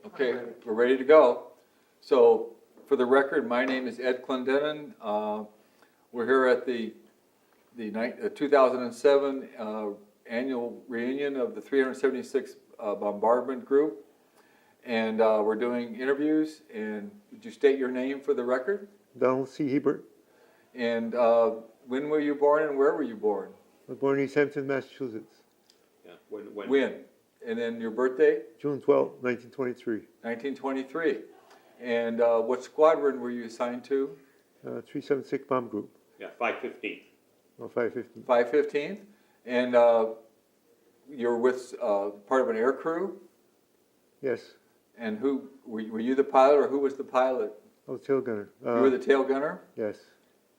Okay, we're ready to go. So, for the record, my name is Ed Clendenin. We're here at the 2007 annual reunion of the 376 Bombardment Group. And we're doing interviews. And would you state your name for the record? Donald C. Hebert. And when were you born and where were you born? I was born in East Hampton, Massachusetts. Yeah, when? When? And then your birthday? June 12, 1923. 1923. And what squadron were you assigned to? 376 Bomb Group. Yeah, 515. Oh, 550. 515th. And you're with part of an air crew? Yes. And who, were you the pilot or who was the pilot? I was tail gunner. You were the tail gunner? Yes.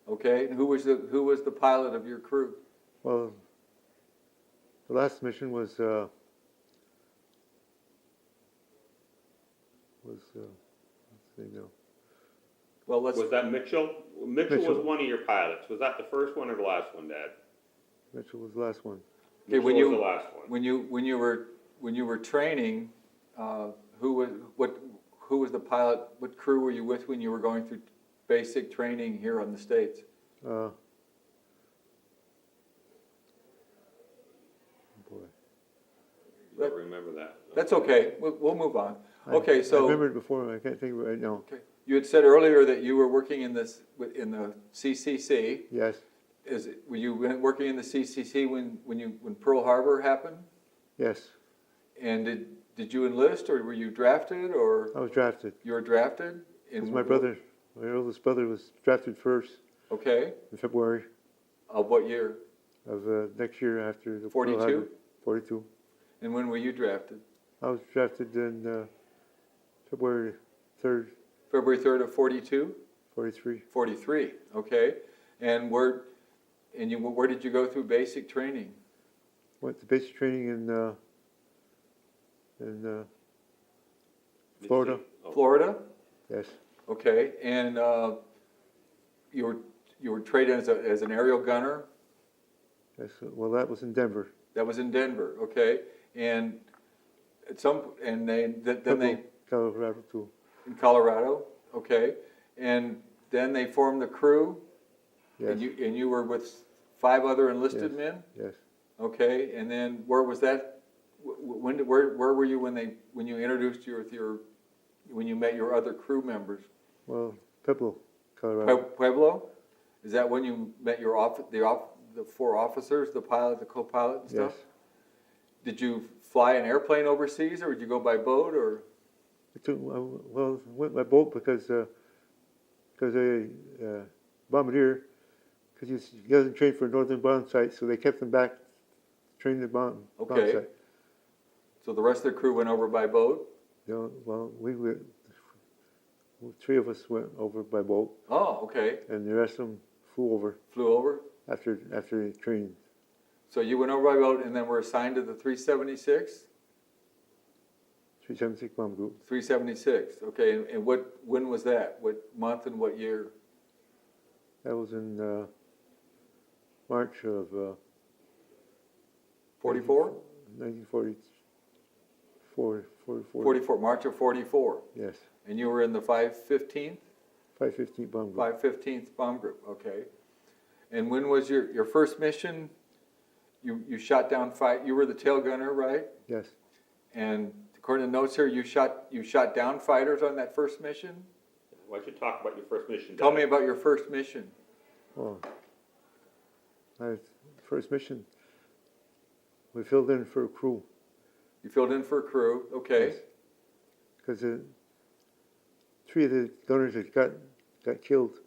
Okay, and who was the pilot of your crew? Well, the last mission was let's see now. Well, let's, Was that Mitchell? Mitchell Mitchell. was one of your pilots. Was that the first one or the last one, Dad? Mitchell was the last one. Okay, Mitchell when was you- the last one. when you were training, who was the pilot, what crew were you with when you were going through basic training here on the States? Boy. I don't remember that. That's okay, we'll move on. Okay, I so. remember it before. I can't think of it right now. Okay, you had said earlier that you were working in the CCC. Yes. Were you working in the CCC when Pearl Harbor happened? Yes. And did you enlist or were you drafted or I was drafted. you were drafted? Because my oldest brother was drafted first Okay, in February of what year? of next year after the 42? Pearl Harbor. 42. And when were you drafted? I was drafted in February 3rd, February 3rd of 42? 43. 43, okay. And where did you go through basic training? Went to basic training in Florida. Oh, Florida? Yes. Okay, and you were trained as an aerial gunner? Yes. Well, that was in Denver. That was in Denver, okay. And then they Colorado too. in Colorado, okay. And then they formed the crew, Yes. and you were with 5 other enlisted Yes. men, Yes. okay. And then where was that? Where were you when you introduced when you met your other crew members? Well, Pueblo, Colorado. Pueblo? Is that when you met the 4 officers, the pilot, the co-pilot and stuff? Yes. Did you fly an airplane overseas, or did you go by boat, or? I went by boat because a bombardier, because he doesn't train for a northern bomb site, so they kept him back training the bomb Okay. site. So the rest of the crew went over by boat? Well, 3 of us went over by boat, Oh, okay. and the rest of them flew over Flew over? after training. So you went over by boat and then were assigned to the 376? 376 Bomb Group. 376, okay. And when was that? What month and what year? That was in March of 44? 1944. 44, March of 44. Yes. And you were in the 515th? 515 Bomb Group. 515th Bomb Group, okay. And when was your first mission? You shot down you were the tail gunner, right? Yes. And according to notes here, you shot down fighters on that first mission? Why don't you talk about your first mission, Dad? Tell me about your first mission. Well, my first mission, we filled in for a crew. You filled in for a crew, okay. Because 3 of the gunners had got killed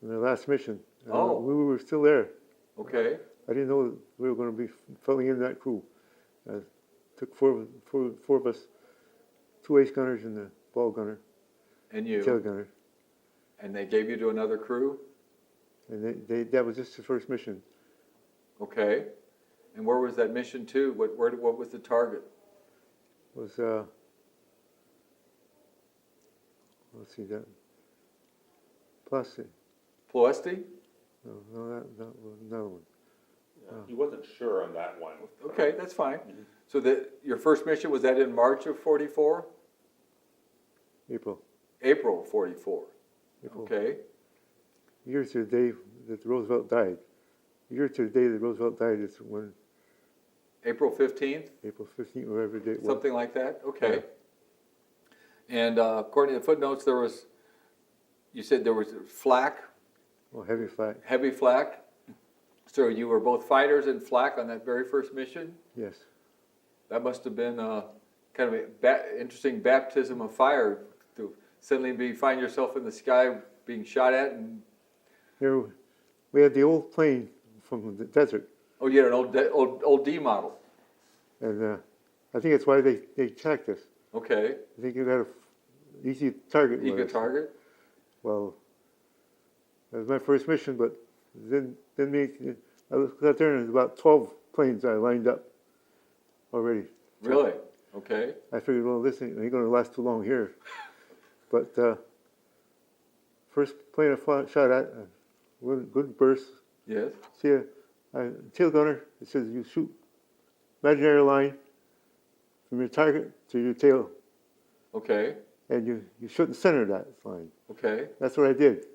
in the last mission. Oh. We were still there. Okay, I didn't know we were going to be filling in that crew. Took four of us, 2 ace gunners and the ball gunner, and tail you, gunner. and they gave you to another crew, And that was just the first mission. okay. And where was that mission to? What was the target? It was, let's see, that, Plastic. Ploesti? No, that was another one. Yeah, he wasn't sure on that one. Okay, that's fine. So your first mission, was that in March of 44? April. April 44. April. Okay, Year to the day that Roosevelt died. Year to the day that Roosevelt died is when April 15th, April 15th, whatever date it was. something like that? Okay. And according to the footnotes, you said there was flak, Oh, heavy flak. heavy flak. So you were both fighters and flak on that very first mission? Yes. That must have been kind of an interesting baptism of fire to suddenly find yourself in the sky being shot at. And There, we had the old plane from the desert, oh, you had an old D model. and I think that's why they attacked us. Okay, I think it had a easy target. you with could us. target. Well, that was my first mission, but then I looked out there and there's about 12 planes I lined up already. Really? Okay. I figured, well, this ain't going to last too long here. But first plane shot at, good burst. Yes. See a tail gunner. It says you shoot imaginary line from your target to your tail, Okay. and you shoot in the center of that line. Okay. That's what I did,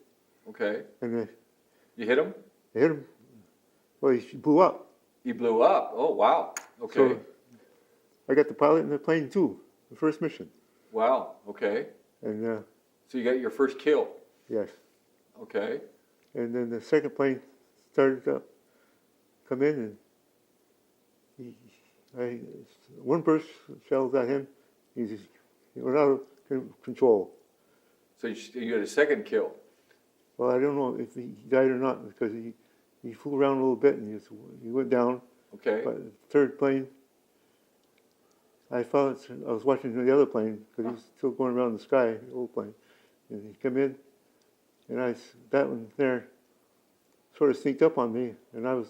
Okay. and You hit him? I hit him. Well, he blew up. He blew up. Oh, wow. Okay. So I got the pilot in the plane too, the first mission. Wow. Okay. And So you got your first kill. yes, Okay. and then the second plane started to come in, and one burst shells at him. He went out of control. So you had a second kill. Well, I don't know if he died or not because he flew around a little bit and he went down. Okay. But the third plane, I was watching the other plane because he's still going around the sky, the old plane, and he come in, and that one there sort of sneaked up on me, and I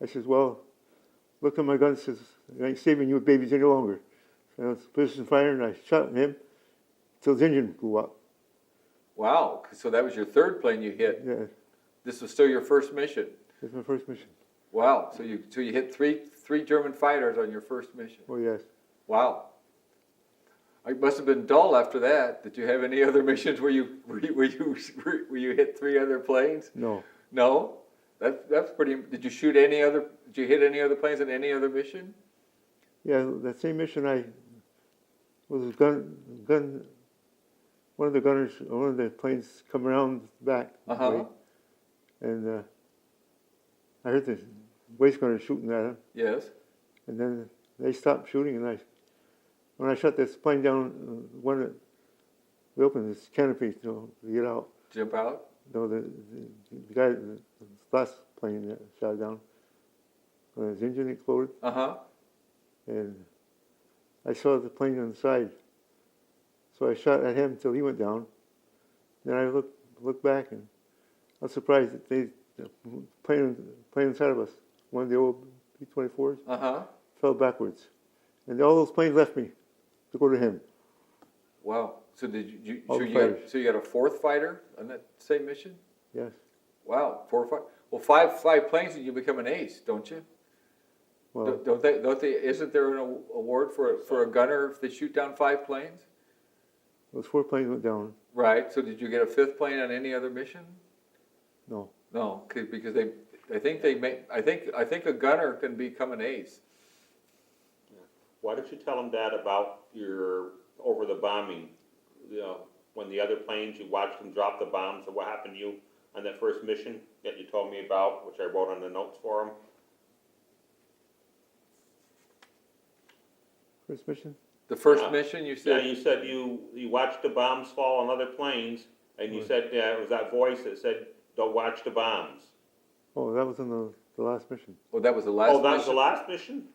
says, well, look at my gun, says, I ain't saving you babies any longer. And I was position fire, and I shot at him till his engine blew up. Wow. So that was your third plane you hit. Yeah, This was still your first mission. that's my first mission. Wow. So you hit three German fighters on your first mission. Oh yes. Wow. It must have been dull after that. Did you have any other missions where you hit three other planes? No. No. That's pretty. Did you hit any other planes in any other mission? Yeah, that same mission I was gun. One of the gunners, one of the planes come around back, Uh-huh. and I heard the waist gunner shooting at him, Yes. and then they stopped shooting, and when I shot this plane down, we opened this canopy to get out. Jump out. No, the guy, the last plane that shot down, when his engine exploded, Uh-huh. and I saw the plane on the side. So I shot at him until he went down. Then I looked back, and I was surprised that the plane inside of us, one of the old B-24s, Uh-huh. fell backwards. And all those planes left me to go to him. Wow. So did you All so the you got, fighters. so you got a fourth fighter on that same mission? Yes. Wow. 4 or 5. Well, five planes and you become an ace, don't you? Well, Don't they? Isn't there an award for a gunner if they shoot down 5 planes? those 4 planes went down. Right. So did you get a 5th plane on any other mission? No. No, because I think a gunner can become an ace. Why don't you tell them, Dad, about over the bombing? When the other planes, you watched them drop the bombs, and what happened to you on that first mission that you told me about, which I wrote on the notes for them? First mission? The first Yeah. mission you Yeah, said. you said you watched the bombs fall on other planes, and you said it was that voice that said, "Don't watch the bombs." Oh, that was in the last mission. Oh, that was the last Oh, that was mission? the last mission?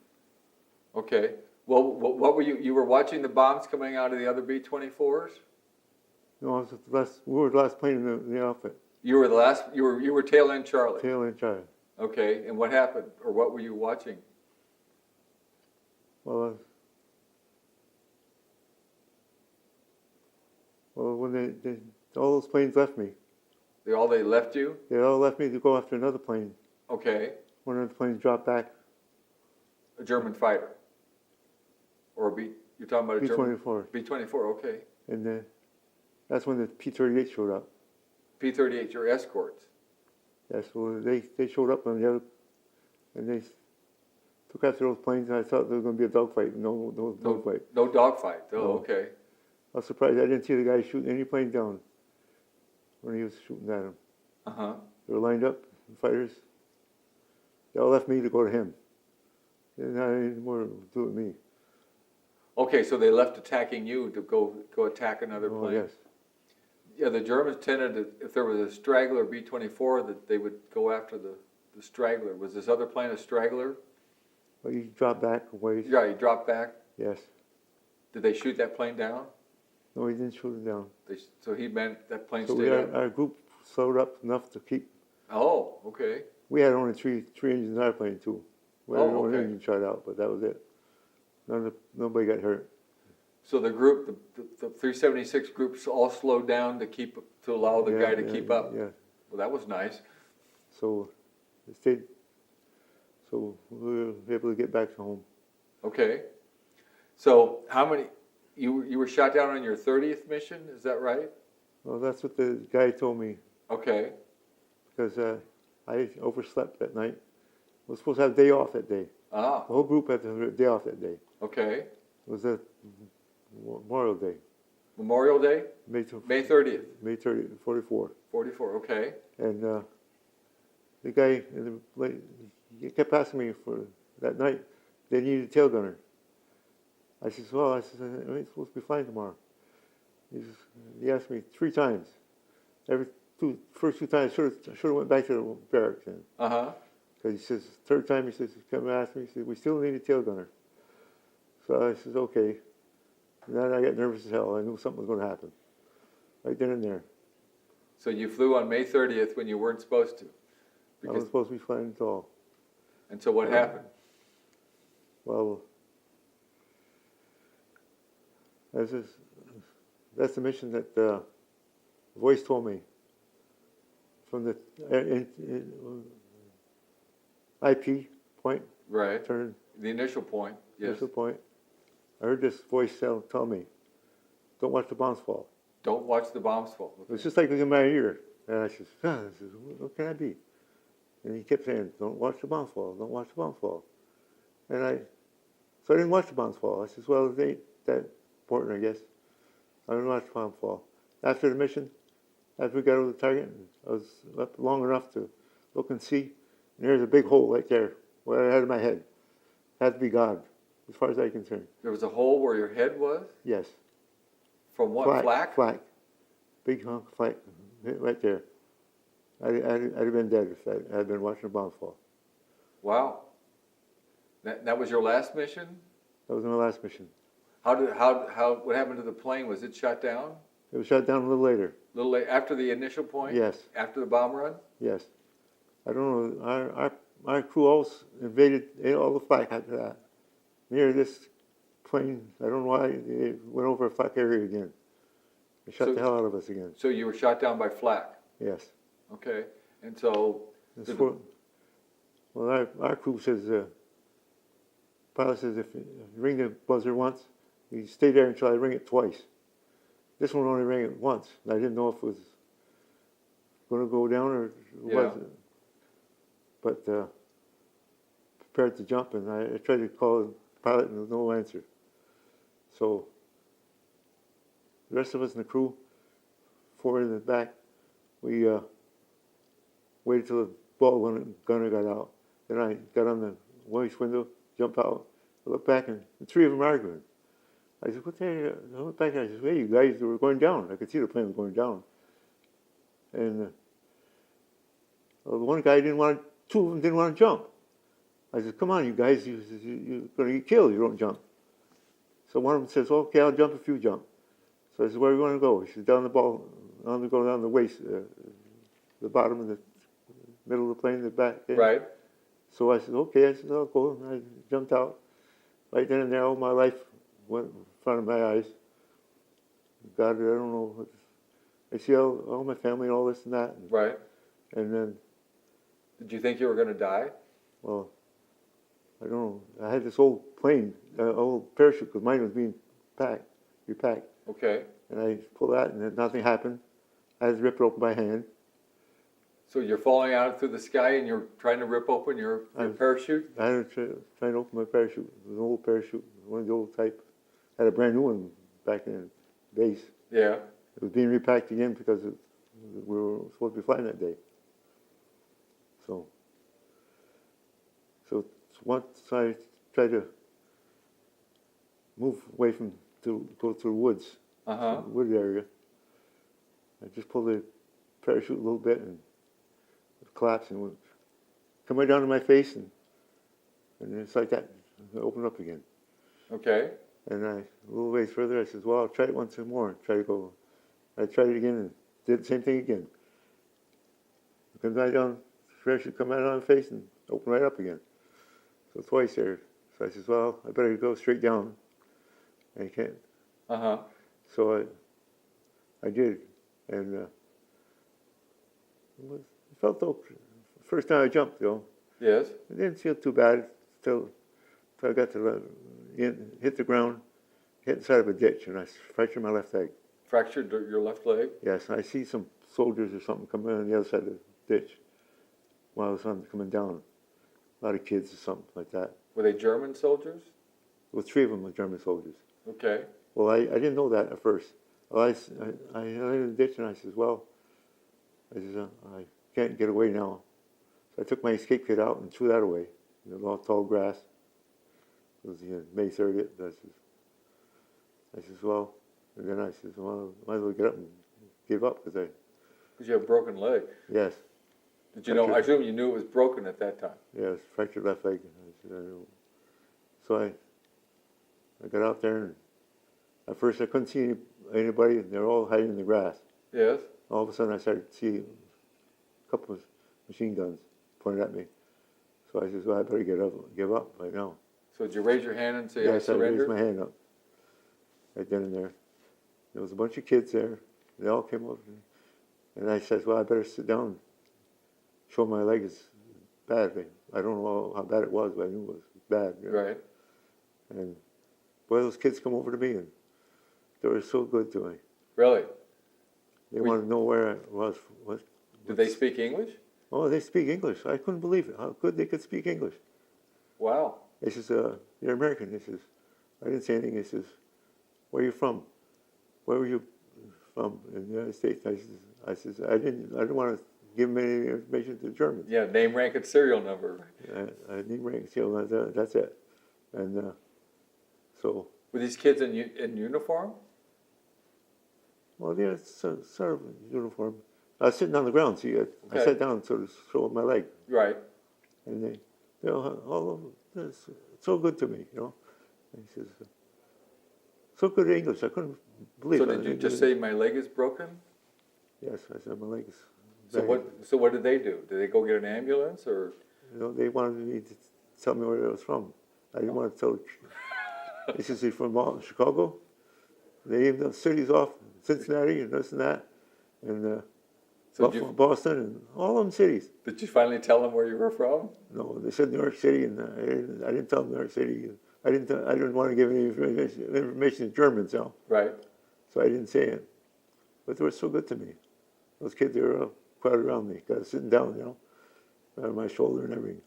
Okay. Well, what were you were watching the bombs coming out of the other B-24s? No, I was at the last. We were the last plane in the outfit. You were the last, you were tail end Charlie. Tail end child. Okay, and what happened? Or what were you watching? Well, when all those planes left me, They left you? they all left me to go after another plane. Okay, One of the planes dropped back, a German fighter? Or you're talking about a German? B-24. B-24, okay. And That's when the P-38 showed up. P-38, your escorts. Yeah, so they showed up on the other, and they took after those planes, and I thought there was going to be a dogfight. No fight. No dogfight. Oh, No. okay. I was surprised I didn't see the guy shooting any plane down when he was shooting at him. Uh-huh. They were lined up, the fighters. They all left me to go to him. They didn't have any more to do with me. Okay, so they left attacking you to go attack another Oh, plane? yes. Yeah, the Germans tended to, if there was a straggler B-24, that they would go after the straggler. Was this other plane a straggler? But he dropped back a ways. Yeah, he dropped back. Yes. Did they shoot that plane down? No, he didn't shoot it down. So he meant that plane So stayed up? our group slowed up enough to keep. Oh, okay. We had only three engines in our plane too. We had Oh, one okay. engine shot out, but that was it. Nobody got hurt. So the group, the 376 groups all slowed down to allow the guy to keep up? Yeah. Well, that was nice. So it stayed. So we were able to get back to home. Okay. So how many, you were shot down on your 30th mission, is that right? Well, that's what the guy told me, Okay. because I overslept that night. I was supposed to have a day off that day. Ah, The whole group had to have a day off that day. okay. It was a Memorial Day, Memorial Day, May May 30th, 30, 44. 44, okay. And the guy he kept asking me for that night. They needed a tail gunner. I said, well, I ain't supposed to be flying tomorrow. He asked me 3 times. First two times, I should have went back to the barracks then. Uh-huh. Because he says, third time he says, come and ask me. He said, we still need a tail gunner. So I says, okay. And then I got nervous as hell. I knew something was going to happen. Right then and there. So you flew on May 30th when you weren't supposed to? I was supposed to be flying at all. And so what happened? Well, that's the mission that Voice told me from the IP point, Right, turn the initial point, yes. initial point. I heard this voice tell me, don't watch the bombs fall. Don't watch the bombs fall. It was just like it was in my ear. And I said, what can I be? And he kept saying, don't watch the bombs fall, don't watch the bombs fall. So I didn't watch the bombs fall. I said, well, it ain't that important, I guess. I didn't watch the bombs fall. After the mission, after we got over the target, I was up long enough to look and see. And there's a big hole right there, where I had in my head. Had to be God, as far as I'm concerned. There was a hole where your head was? Yes. From what, flak? Flak. Big hunk of flak, right there. I'd have been dead if I had been watching the bombs fall. Wow. That was your last mission? That was my last mission. What happened to the plane? Was it shot down? It was shot down a little later. A little late, after the initial point? Yes. After the bomb run? Yes. I don't know. Our crew always invaded all the flak after that. Near this plane, I don't know why they went over a flak area again. They shot So- the hell out of us again. So you were shot down by flak? Yes. Okay. And so, Well, our crew says, pilot says if you ring the buzzer once, you stay there until I ring it twice. This one only rang it once. I didn't know if it was going to go down or was it. But prepared to jump, and I tried to call the pilot, and there was no answer. So the rest of us in the crew, 4 in the back, we waited till the ball gunner got out. Then I got on the voice window, jumped out, I looked back, and the 3 of them arguing. I said, what the hell? I went back and I said, hey, you guys, they were going down. I could see the plane was going down. And the one guy 2 of them didn't want to jump. I said, come on, you guys, you're going to get killed if you don't jump. So one of them says, okay, I'll jump if you jump. So I said, where are you going to go? He said, down the waist, the bottom of the middle of the plane, the back. right? So I said, okay, I'll go. And I jumped out. Right then and there, all my life went in front of my eyes. God, I don't know. I see all my family and all this and that. Right. And then, Did you think you were going to die? well, I don't know. I had this old plane, old parachute, because mine was being repacked. Okay. and I pulled that, and then nothing happened. I had to rip it open by hand. So you're falling out through the sky and you're trying to rip open your parachute? I had to try to open my parachute. It was an old parachute, one of the old type. I had a brand new one back in the base. Yeah, It was being repacked again because we were supposed to be flying that day. So once I tried to move away from to go through the woods, uh-huh, wood area, I just pulled the parachute a little bit and it collapsed and went, come right down to my face and it's like that. It opened up again. okay, And a little ways further, I said, well, I'll try it once more. Try to go. I tried it again and did the same thing again. It comes right down, parachute come right on my face and open right up again. So twice there. So I said, well, I better go straight down. And I can't. uh-huh, So I did. And it felt okay. First time I jumped, though, yes, it didn't feel too bad till I got to hit the ground, hit the side of a ditch, and I fractured my left leg. fractured your left leg? Yes, I see some soldiers or something coming on the other side of the ditch while I was coming down. A lot of kids or something like that. Were they German soldiers? There were 3 of them were German soldiers. Okay, Well, I didn't know that at first. Well, I in the ditch and I says, well, I says, I can't get away now. So I took my escape kit out and threw that away in the tall grass. It was May 30th. I says, well, and then I says, well, might as well get up and give up because because you have a broken leg. yes, Did you know, I assume you knew it was broken at that time? yes, fractured left leg. I said, I know. So I got out there and at first I couldn't see anybody and they were all hiding in the grass. Yes, All of a sudden I started to see a couple of machine guns pointed at me. So I said, well, I better give up right now. so did you raise your hand and say, I Yes, I raised surrender? my hand up right then and there. There was a bunch of kids there. They all came up to me. And I said, well, I better sit down. Show my leg is bad. I don't know how bad it was, but I knew it was bad. You know? Right, And boy, those kids come over to me and they were so good to me. really? They Were you- wanted to know where I was. Did they speak English? Oh, they speak English. I couldn't believe it, how good they could speak English. Wow, He says, you're American. He says, I didn't say anything. He says, where are you from? Where were you from in the United States? I says, I didn't want to give him any information to the Germans. yeah, name, rank, and serial number. I didn't rank, that's it. And so, Were these kids in uniform? well, they're sort of uniform. I was sitting on the ground, see, I Okay. sat down sort of show my leg. Right, And they all of them, so good to me, you know. And he says, so good at English. I couldn't believe so it. did you just say, my leg is broken? Yes, I said, my leg is So bad." what did they do? Did they go get an ambulance or? You know, they wanted me to tell me where I was from. I didn't want to tell. They said, "You from Chicago?" They named the cities off, Cincinnati and this and that, and So did Buffalo, Boston, and all of them cities. Did you finally tell them where you were from? No, they said New York City, and I didn't tell them New York City. I didn't want to give any information to Germans, you know, Right, so I didn't say it. But they were so good to me. Those kids, they were crowded around me, sitting down, you know, on my shoulder and everything.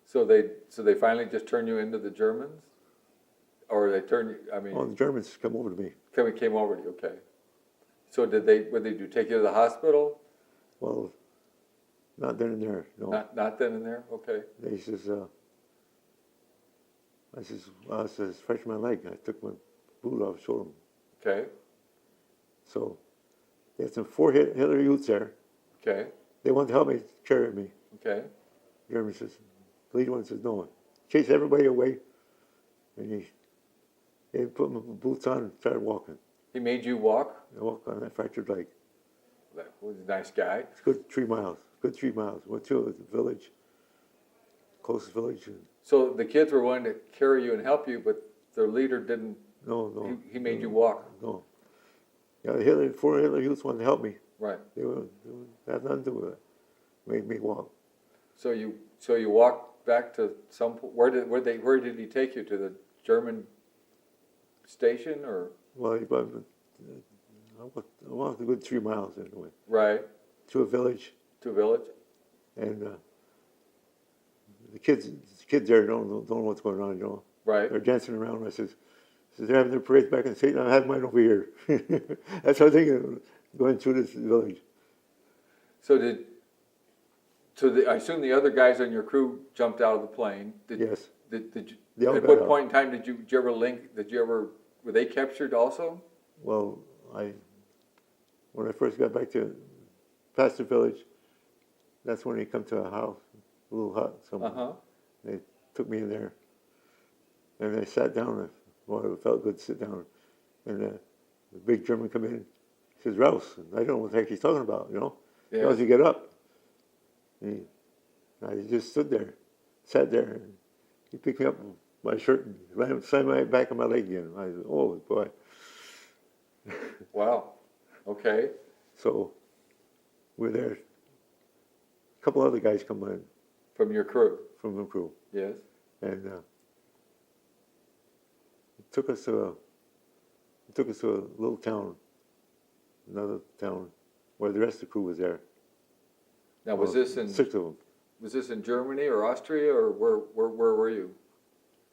so they finally just turned you into the Germans? Or they turned you, I mean, Well, the Germans come over to me. came over to you, okay. So what did they do, take you to the hospital? Well, not then and there, no. Not then and there, okay. They says, I says, fractured my leg. I took my boot off, showed them. Okay, So they had some 4 Hitler Youths there. okay, They wanted to help me carry me. okay. Jeremy says, the lead one says, no. Chase everybody away. And they put my boots on and started walking. He made you walk? I walked on that fractured leg. That was a nice guy. It's good 3 miles. Good 3 miles. Went to the village, closest village. And So the kids were wanting to carry you and help you, but their leader didn't, no. he made you walk? No. Yeah, the 4 Hitler Youths wanted to help me. Right. They had nothing to do with it. Made me walk. So you walked back to where did he take you, to the German station or? Well, Almost a good 3 miles anyway, Right, to a village, to a village? and the kids there don't know what's going on, you know. Right. They're dancing around. I says, they're having their parades back in Satan. I have mine over here. That's how they going through this village. So I assume the other guys on your crew jumped out of the plane? Yes. Did you, They all at got what out. point in time did you ever were they captured also? Well, when I first got back to past the village, that's when they come to a house, a little hut somewhere. Uh-huh. They took me in there, and I sat down. And, well, it felt good to sit down. And the big German come in. He says, "Rouse." And I don't know what the heck he's talking about, you know. Yeah. Rouse, you get up. And I just stood there, sat there, and he picked me up my shirt and slammed my back on my leg again. I said, "Oh boy." Wow. Okay. So we're there. A couple other guys come in From your crew? from the crew, Yes. and it took us to a little town, another town, where the rest of the crew was there. Now, was this in 6 of them? was this in Germany or Austria, or where were you?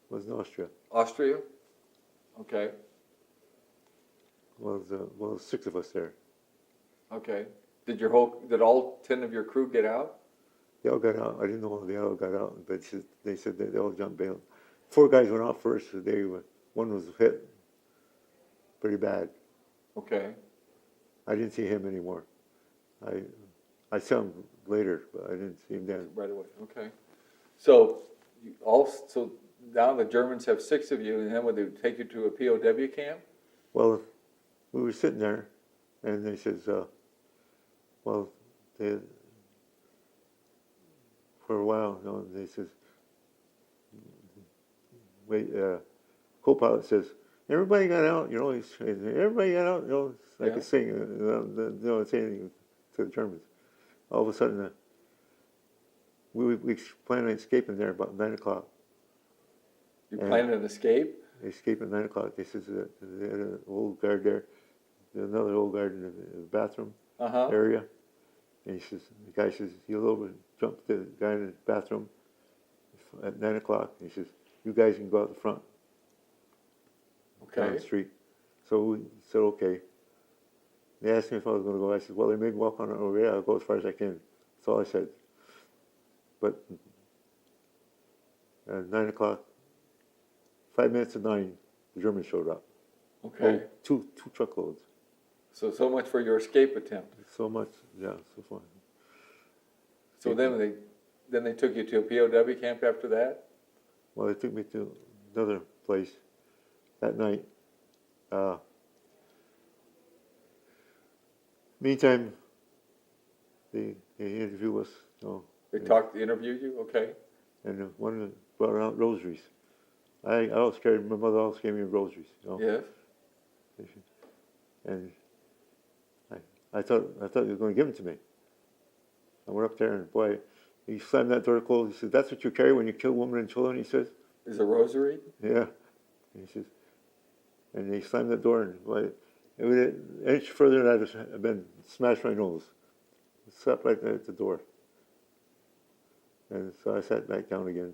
Was in Austria. Austria? Okay. Well, 6 of us there. Okay. Did all 10 of your crew get out? They all got out. I didn't know they all got out, but they said that they all jumped bail. 4 guys went out first. So one was hit pretty bad. Okay. I didn't see him anymore. I saw him later, but I didn't see him then. Right away. Okay. So now the Germans have 6 of you, and then would they take you to a POW camp? Well, we were sitting there, and they says, for a while, you know, they says, wait, co-pilot says, everybody got out, you know, everybody got out, you know, it's like Yeah. a sing, you know, saying to the Germans. All of a sudden, we planned on escaping there about 9 o'clock. You Yeah. planned an escape? They escaped at 9 o'clock. They says they had an old guard there, another old guard in the bathroom Uh-huh. area. And he says, the guy says, he'll over jump the guy in the bathroom at 9 o'clock. He says, you guys can go out the front, down Okay. the street. So we said, okay. They asked me if I was going to go. I said, well, they made me walk on it over there. I'll go as far as I can. That's all I said. But at 9 o'clock, 5 minutes to 9, the Germans showed up. Okay. Oh, two truckloads. So much for your escape attempt. So much, yeah, so far. So then they took you to a POW camp after that? Well, they took me to another place that night. Meantime, they interviewed us, you know, They interviewed you? Okay. and one brought out rosaries. I always carried, my mother always gave me rosaries, you know. Yes. And I thought he was going to give them to me. I went up there and boy, he slammed that door closed. He said, "That's what you carry when you kill women and children." He says, Is a rosary? "Yeah." And he says, and he slammed the door and boy, it was an inch further than I'd have been smashed my nose. It sat right there at the door. And so I sat back down again.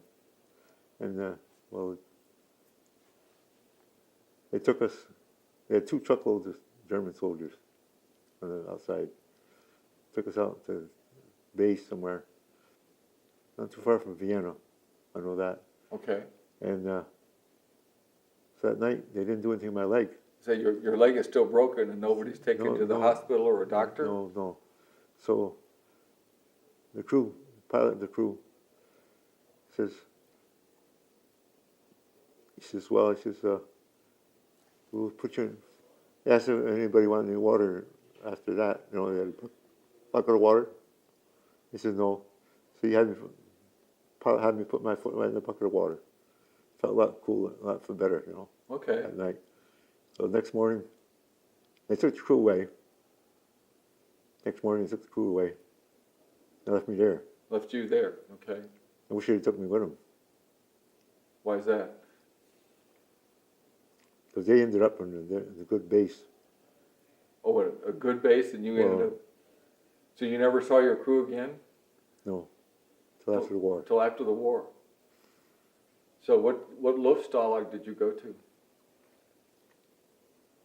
And well, they took us. They had 2 truckloads of German soldiers on the outside. Took us out to base somewhere, not too far from Vienna. I know that. Okay. And so that night they didn't do anything to my leg. So your leg is still broken and nobody's taken you to the hospital or a doctor? No. So the crew, pilot of the crew, says, well, we'll put you in. He asked if anybody wanted any water after that. You know, they had a bucket of water. He said no. So he had me put my foot right in the bucket of water. Felt a lot cooler, a lot better, you know, Okay. at night. So the next morning, they took the crew away. Next morning, they took the crew away. They left me there. Left you there. Okay. I wish they took me with them. Why is that? Because they ended up in the good base. Oh, a good base, and you ended Well- up, so you never saw your crew again? No, till after the war. Till after the war. So what Luftstalag did you go to?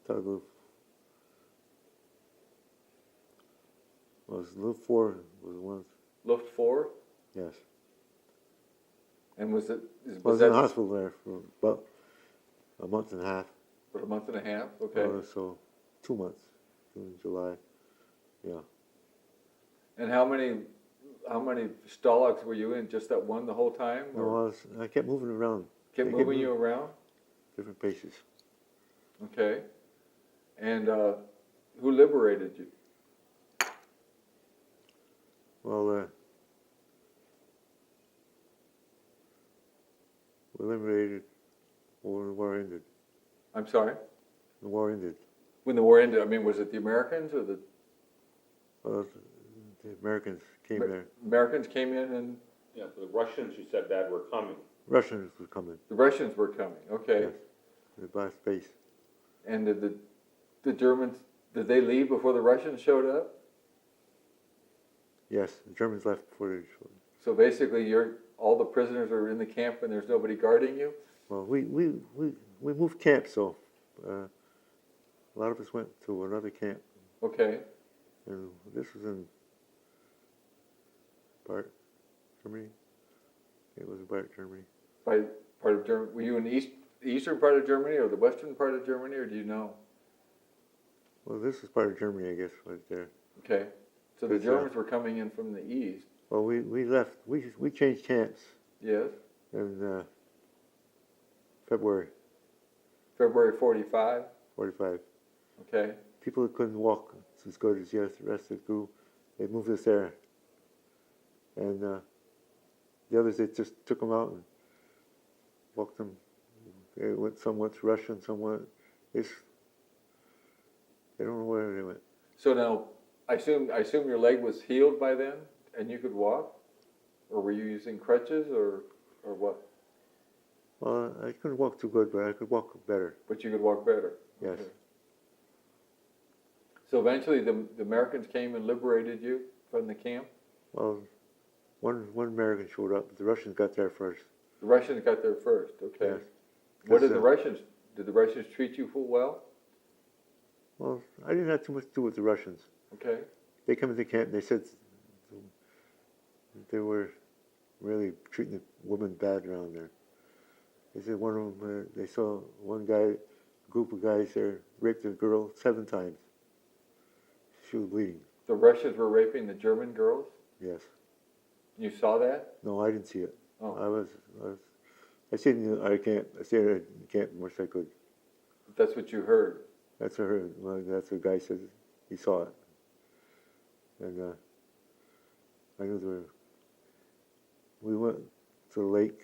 Tagalog. Was Luft 4 was one, Luft 4? yes. And was it, I was was in the that hospital there for about a month and a half. for a month and a half? Okay. So 2 months, June, July, yeah. And how many Stalags were you in? Just that one the whole time? No, Or I kept moving around, kept they moving you around? different places. Okay. And who liberated you? Well, we liberated when the war ended. I'm sorry? The war ended. When the war ended, I mean, was it the Americans or the Well, the Americans came there. Americans came in and Yeah, the Russians, you said that were coming. Russians were coming. the Russians were coming? Okay. Yes. They bought space. And did the Germans, did they leave before the Russians showed up? Yes, the Germans left before they showed. So basically, all the prisoners are in the camp and there's nobody guarding you? Well, we moved camps, so a lot of us went to another camp, Okay. and this was in Bart, Germany. It was Bart, Germany. By part of Germany, were you in the eastern part of Germany or the western part of Germany, or do you know? Well, this is part of Germany, I guess, right there. Okay. So the It's, Germans were coming in from the east. Well, we left. We changed camps Yes. in February February 45. 45. Okay. People that couldn't walk as good as the rest of the crew, they moved us there. And the others, they just took them out and walked them. They went somewhat to Russia and somewhat. They don't know where they went. So now, I assume your leg was healed by then, and you could walk, or were you using crutches, or what? Well, I couldn't walk too good, but I could walk better. But you could walk better. Yes. Okay. So eventually, the Americans came and liberated you from the camp. Well, one American showed up, but the Russians got there first. The Russians got there first. Okay. Yes. What did 'Cause, the Russians? Did the Russians treat you full well? Well, I didn't have too much to do with the Russians. Okay. They come into camp and they said they were really treating the women bad around there. They said one of them, they saw one guy, a group of guys there, raped a girl 7 times. She was bleeding. The Russians were raping the German girls. Yes. You saw that? No, I didn't see it. Oh, I stayed in the camp. I stayed in camp as much as I could. that's what you heard. That's what I heard. Well, that's what the guy said. He saw it. And I knew there were. We went to the lake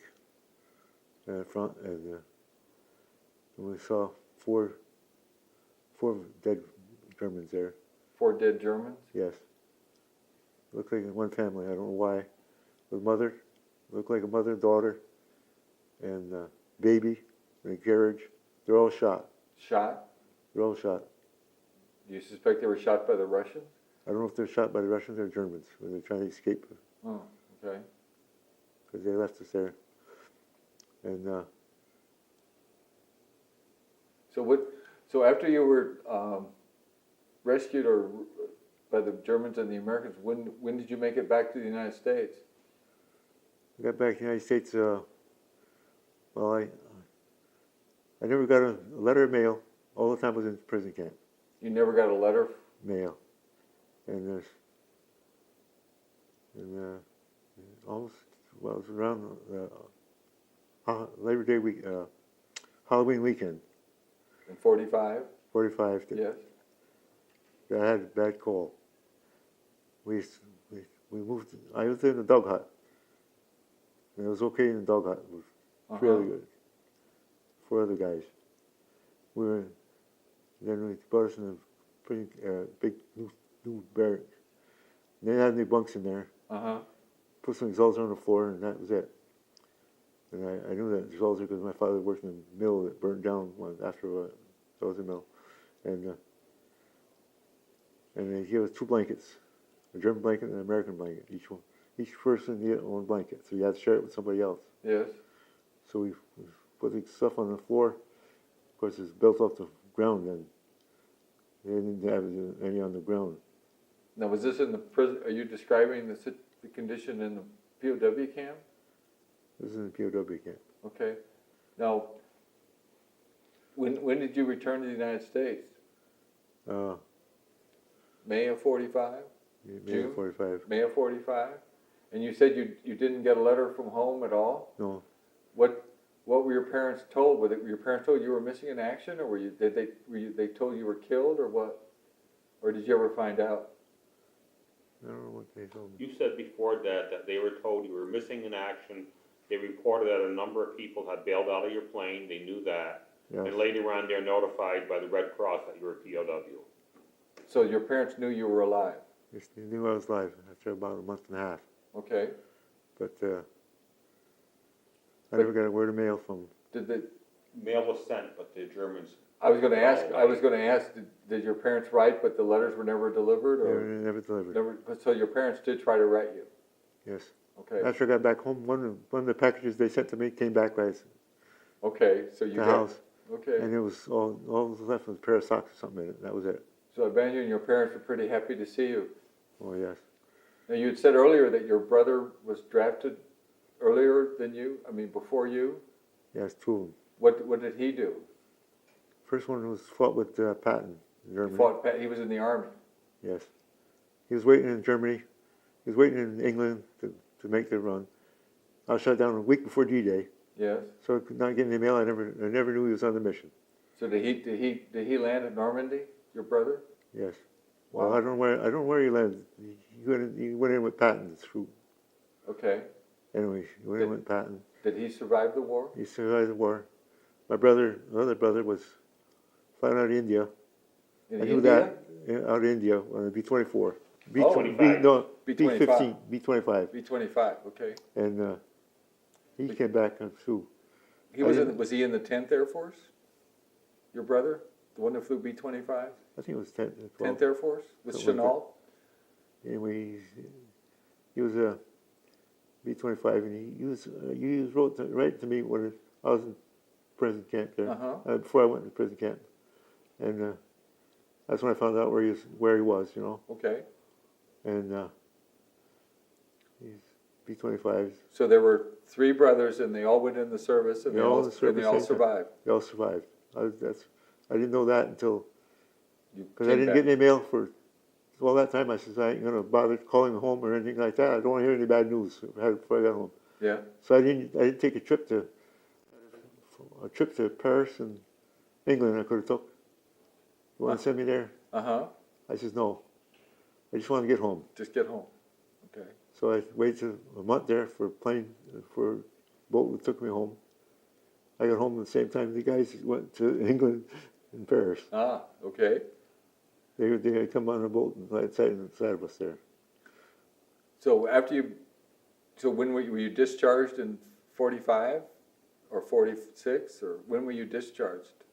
front, and we saw four dead Germans there. 4 dead Germans. Yes. Looked like one family. I don't know why. With mother, looked like a mother, daughter, and baby in a carriage. They're all shot. Shot. They're all shot. Do you suspect they were shot by the Russians? I don't know if they're shot by the Russians or Germans when they're trying to escape, Oh, okay. because they left us there. And So after you were rescued or by the Germans and the Americans, when did you make it back to the United States? I got back to the United States. Well, I never got a letter of mail. All the time I was in prison camp. You never got a letter? Mail. And almost, well, it was around Labor Day week, Halloween weekend, In 45? 45. Yes. I had a bad cold. We moved. I was in the dog hut, and it was okay in the dog hut. It was really good. 4 other guys. Then we brought us in a pretty big new barrack. They didn't have any bunks in there. Put some exhaustor on the floor, and that was it. And I knew that exhaustor because my father worked in a mill that burned down after a exhaustor mill. And and they gave us 2 blankets, a German blanket and an American blanket, each person get one blanket, so you had to share it with somebody else. Yes, So we put the stuff on the floor. Of course, it's built off the ground then. They didn't have any on the ground. now was this in the prison, are you describing the condition in the POW camp? This is in the POW camp. Okay, now, when did you return to the United States? Uh, May of 45? May June? of 45. May of 45? And you said you didn't get a letter from home at all? No, What were your parents told? Were your parents told you were missing in action, or they told you were killed, or what? Or did you ever find out? I don't know what they told me. You said before that they were told you were missing in action. They reported that a number of people had bailed out of your plane, they knew that. Yes, And later on, they're notified by the Red Cross that you were a POW. So your parents knew you were alive? they knew I was alive after about a month and a half. Okay. But I never got a word of mail from. Did the Mail was sent, but the Germans, I was going to ask. Did your parents write, but the letters were never delivered, They or never delivered. never? So your parents did try to write you. Yes. Okay. After I got back home, one of the packages they sent to me came back by Okay. So you the got house, okay. and it was all that was left was a pair of socks or something in it. That was it. So I bet you and your parents were pretty happy to see you. Oh yes. Now you had said earlier that your brother was drafted earlier than you. I mean, before you. Yes, 2 of them. What did he do? First one was fought with Patton in Germany. He was in the army. Yes. He was waiting in Germany. He was waiting in England to make the run. I was shot down a week before D-Day, Yes. so not getting the mail. I never knew he was on the mission. So did he land at Normandy? Your brother? Yes. Wow. Well, I don't know where he landed. He went in with Patton through. Okay. Anyway, he went in with Patton. Did he survive the war? He survived the war. My brother, another brother, was flying out of India. In I knew India? that out of India on a B-24. Oh, No, B-25. B-15, B-25. B-25. Okay. And he came back through. He was he in the 10th Air Force? Your brother, the one that flew B-25? I think it was 10, 12. 10th Air Force with Something like Chennault? Anyway, he was a B-25, and he wrote right to me when I was in prison camp there, Uh-huh. before I went to prison camp, and that's when I found out where he was, you know, Okay. and he's B-25s. So there were 3 brothers, and they all went in the service, and They all in the service, and they all same time. survived. They all survived. I didn't know that until You because I came didn't back. get any mail for all that time. I says I ain't gonna bother calling home or anything like that. I don't want to hear any bad news before I got home. Yeah. So I didn't take a trip to Paris and England. I could have took. You want to send me there? Uh-huh. I says no. I just want to get home. Just get home. Okay. So I waited a month there for a boat that took me home. I got home at the same time the guys went to England and Paris. Ah, okay. They had come on a boat and sat inside of us there. So when were you discharged in 45 or 46, or when were you discharged?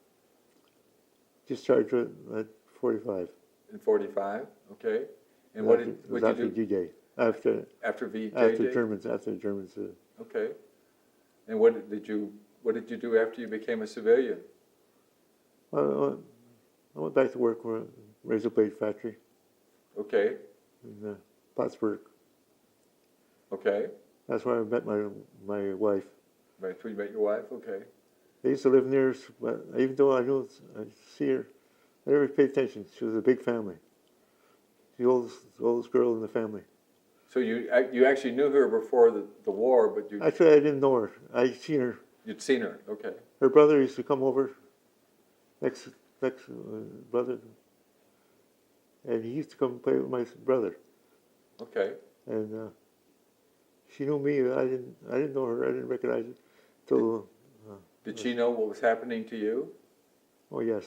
Discharged at 45. In 45, okay. And It what was did after you do D-Day. After after VJJ? after the Germans. Okay. And what did you do after you became a civilian? I went back to work for a razor blade factory Okay. in Plattsburgh. Okay. That's where I met my wife. Right. So you met your wife. Okay. They used to live near us, but even though I see her, I never paid attention. She was a big family. The oldest girl in the family. So you actually knew her before the war, but Actually, I didn't know her. I seen her. you'd seen her. Okay. Her brother used to come over. Next brother, and he used to come play with my brother. Okay. And she knew me. I didn't know her. I didn't recognize her till. Did she know what was happening to you? Oh yes.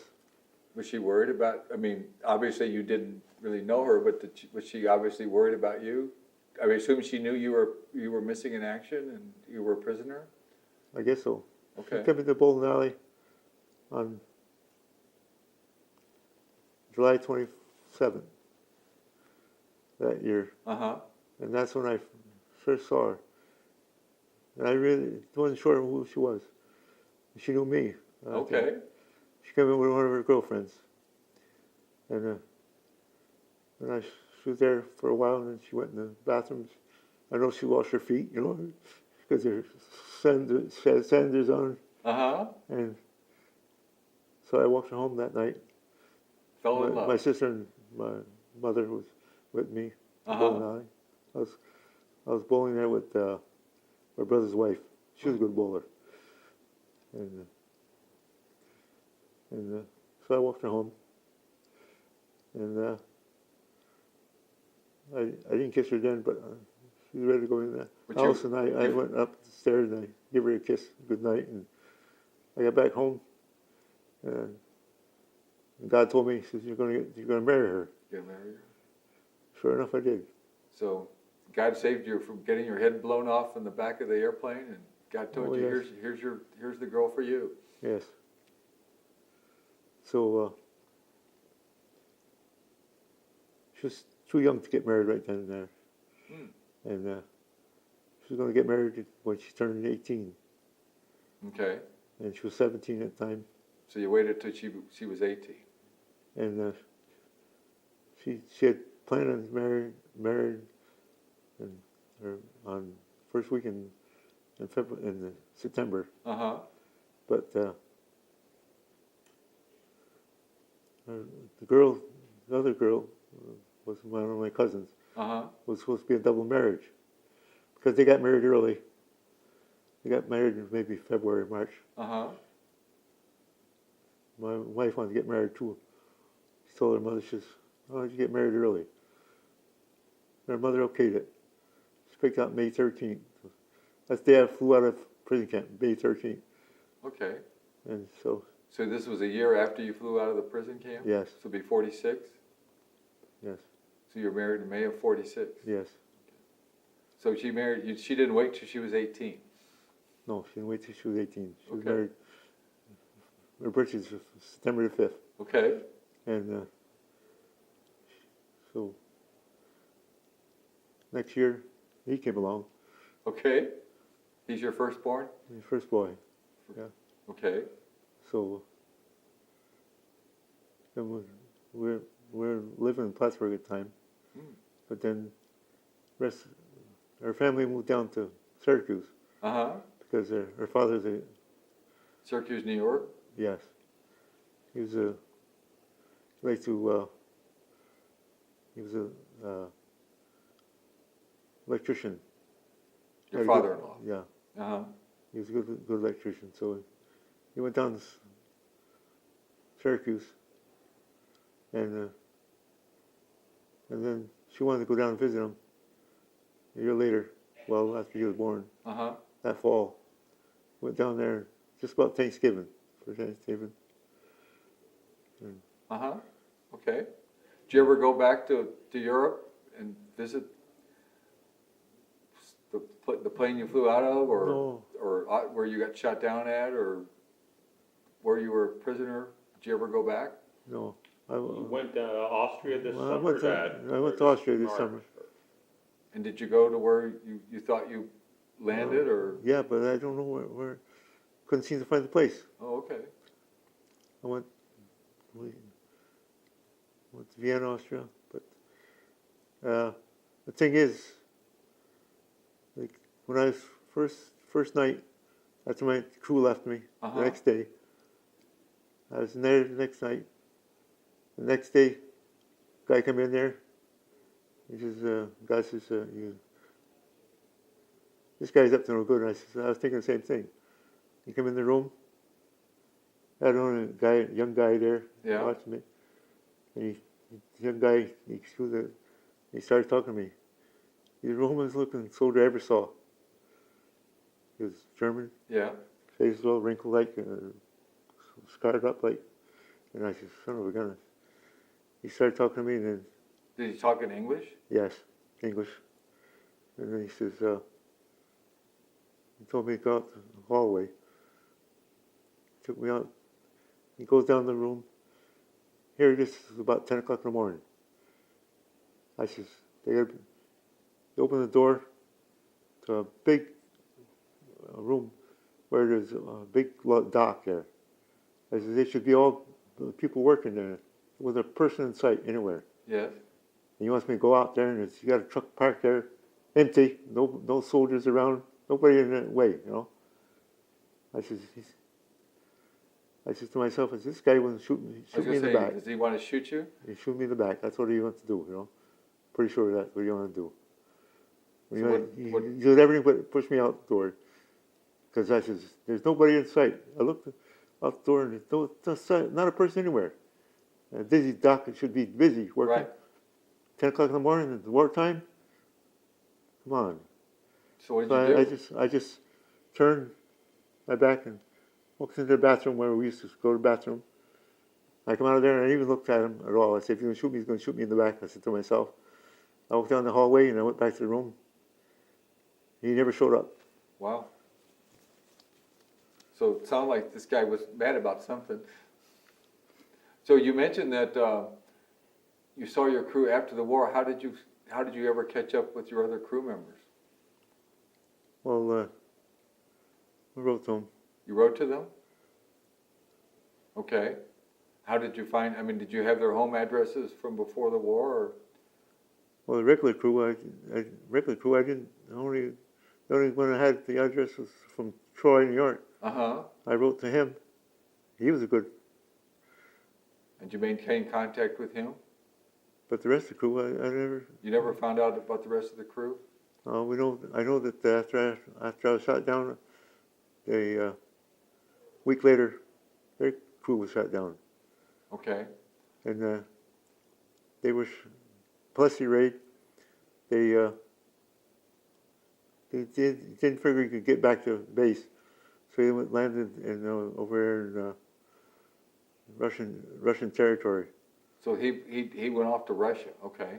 Was she worried about? I mean, obviously you didn't really know her, but was she obviously worried about you? I assume she knew you were missing in action and you were a prisoner. I guess so. Okay. She came into Bolton Alley on July 27th. that year, Uh-huh, and that's when I first saw her. And I really wasn't sure who she was. She knew me. I think. okay, She came in with one of her girlfriends, and she was there for a while, and then she went in the bathrooms. I know she washed her feet, because she had sanders on, uh-huh, and so I walked her home that night. fell in My love. sister and my mother was with me. To Uh-huh. bowling alley. I was bowling there with my brother's wife. She was a good bowler, and so I walked her home, and I didn't kiss her then, but she was ready to go in the But you- house, and I went up the stairs and I gave her a kiss, good night, and I got back home, and God told me, he says, you're gonna marry her. Get married. Sure enough, I did. So God saved you from getting your head blown off in the back of the airplane, and God told Oh, you, yes. here's the girl for you. Yes. So she was too young to get married right then and there, Hmm. and she was going to get married when she turned 18, Okay, and she was 17 at the time, so you waited till she was 18. and she had planned on married, and her on first week in February in September, Uh-huh, but the other girl was one of my cousins. uh-huh, Was supposed to be a double marriage because they got married early. They got married in maybe February, March. uh-huh, My wife wanted to get married too. She told her mother, she says, "Oh, you get married early." And her mother okayed it. She picked out May 13th. That's the day I flew out of prison camp, May 13th. okay. And so, So this was a year after you flew out of the prison camp? yes, So it'd be 46? yes, So you were married in May of 46? yes. So she married you, she didn't wait till she was 18? No, she didn't wait till she was 18. She was Okay. married. Her birthday was September the 5th. Okay, And so next year, he came along, okay. He's your firstborn? his first boy. Okay, So then we're living in Plattsburgh at the time, Hmm. but then our family moved down to Syracuse uh-huh. because her father's Syracuse, New York? yes, he was he was a electrician. Your Had a good- father-in-law? Yeah, Uh-huh, he was a good electrician. So he went down to Syracuse, and then she wanted to go down and visit him. A year later, well, after he was born, uh-huh. that fall, went down there just about Thanksgiving, for Thanksgiving. Uh-huh, okay. Did you ever go back to Europe and visit the plane you flew out of, or No. where you got shot down at, or where you were a prisoner? Did you ever go back? No, You went to Austria this Well, I summer, went to- Dad? I went or to Austria this March? summer. And did you go to where you thought you landed, or? yeah, but I don't know where couldn't seem to find the place. Oh, okay. I went to Vienna, Austria, but the thing is, like when I was first night after my crew left me, Uh-huh. the next day, I was in there the next night. The next day, guy come in there. He says, guy says, this guy's up to no good. And I said, I was thinking the same thing. He came in the room. I had a young guy there Yeah. watching me. And the young guy, he started talking to me. He's the Roman's looking soldier I ever saw. He was German, Yeah. face was all wrinkled like, scarred up like. And I said, son of a gun. He started talking to me, and then, Did he talk in English? yes, English. And then he says, he told me to go out the hallway. Took me out. He goes down the room. Here it is, about 10 o'clock in the morning. I says, They open the door to a big room where there's a big dock there. I said, there should be all the people working there with a person in sight anywhere. Yes. And he wants me to go out there, and you got a truck parked there, empty, no soldiers around, nobody in the way, you know. I said to myself, this guy wants to shoot me I was in gonna the say, back. does he want to shoot you? He shoot me in the back. That's what he wants to do, you know. Pretty sure that's what he wants to do. So He what- did everything but push me out the door. Because I says, there's nobody in sight. I looked out the door, and there's not a person anywhere. Dizzy dock should be busy working. Right. 10 o'clock in the morning, it's wartime. Come on. So what So did you do? I just turned my back and walked into the bathroom where we used to go to the bathroom. I come out of there and I didn't even look at him at all. I said, if you're going to shoot me, he's going to shoot me in the back. I said to myself. I walked down the hallway and I went back to the room. He never showed up. Wow. So it sounded like this guy was mad about something. So you mentioned that you saw your crew after the war. How did you ever catch up with your other crew members? Well, I wrote to him. You wrote to them? Okay. How did you find, I mean, did you have their home addresses from before the war, or? Well, the regular crew, I didn't. The only one I had the address was from Troy, New York. Uh-huh. I wrote to him. He was a good, And you maintained contact with him? but the rest of the crew, I never. You never found out about the rest of the crew? I know that after I was shot down, a week later, their crew was shot down, Okay. and they were Plessy raid. They didn't figure he could get back to base, so he landed in over there in Russian territory. So he went off to Russia, okay.